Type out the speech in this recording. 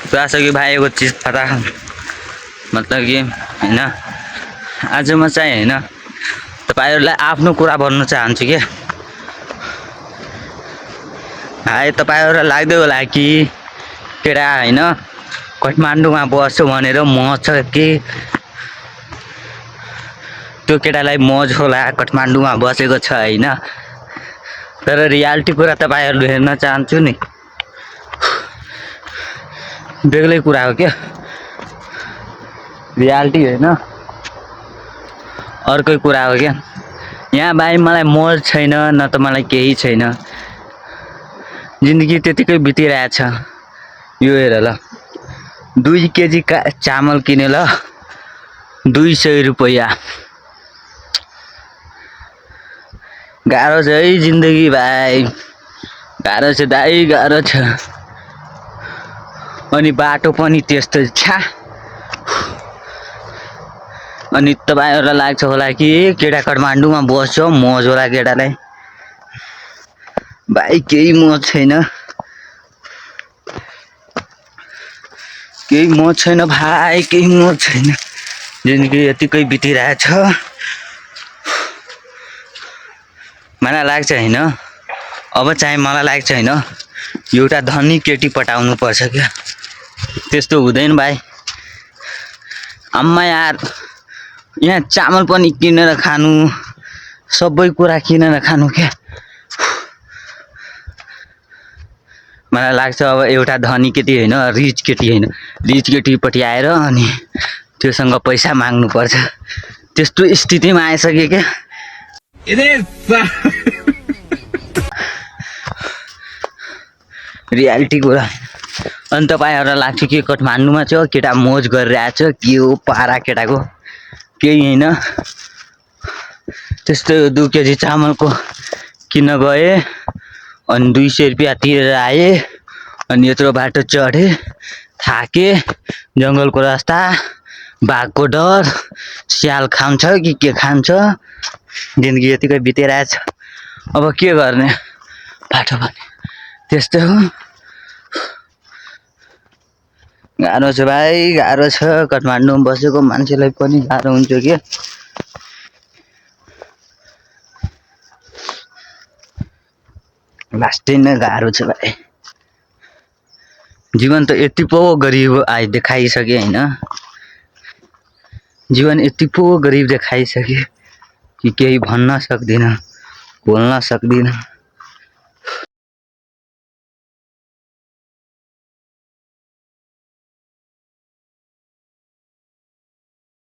छ कि भाइ एगो चीज पता मतलब कि हैन आज म चाहिँ हैन तपाईहरुलाई आफ्नो कुरा भन्न चाहन्छु के भाइ तपाईहरुलाई लाग्दै होला कि केटा हैन काठमाडौँमा बस्छु भनेर मज छ कि त्यो केटालाई मज होला काठमाडौँमा बसेको छ हैन तर रियालिटी कुरा तपाईहरुले हेर्न चाहन्छु नि बेग्लै कुरा हो क्या रियालिटी हैन अर्कै कुरा हो क्या यहाँ भाइ मलाई मज छैन न त मलाई केही छैन जिन्दगी त्यतिकै बितिरहेछ यो हेर ल 2 केजी चामल किने ल 200 रुपैयाँ गाह्रो छ है जिन्दगी भाइ गाह्रो छ दाइ गाह्रो छ अनि बाटो पनि त्यस्तो छ अनि तपाईहरुलाई लाग्छ होला कि केटा काठमाडौँमा बस्छ मज होला केटालाई भाइ केही मज छैन भाइ केही मज छैन जिन्दगी यतिकै बितिरहेछ मलाई लाग्छ हैन अब चाहिँ मलाई लाग्छ हैन एउटा धनी केटी पटाउनु पर्छ क्या त्यस्तो हुँदैन भाइ अम्मा यार यहाँ चामल पनि किनेर खानु सबै कुरा किनेर खानु क्या मलाई लाग्छ अब एउटा धनी केटी हैन रिच केटी पट्याएर अनि त्योसँग पैसा माग्नु पर्छ त्यस्तो स्थितिमा आइसके क्या रियालिटी कुरा अनि तपाईहरुलाई लाग्छ कि काठमाडौँमा छ केटा मोज गरिरहेछ के हो पारा केटाको केही हैन त्यस्तो 2 केजी चामलको किन्न गए अनि 200 रुपैयाँ तिरेर आए अनि यत्रो बाटो चढे थाके जंगलको रास्ता बाघको डर स्याल खान्छ कि के खान्छ जिन्दगी यतिकै बितिरहेछ अब के गर्ने बाटो पनि त्यस्तै हो गाह्रो छ भाइ गाह्रो छ काठमाडौँमा बसेको मान्छेलाई पनि गाह्रो हुन्छ के लास्टै नै गाह्रो छ भाइ जीवन त यति पो गरिब देखाइसके हैन जीवन यति पो गरिब देखाइसके कि केही भन्न सक्दिन बोल्न सक्दिन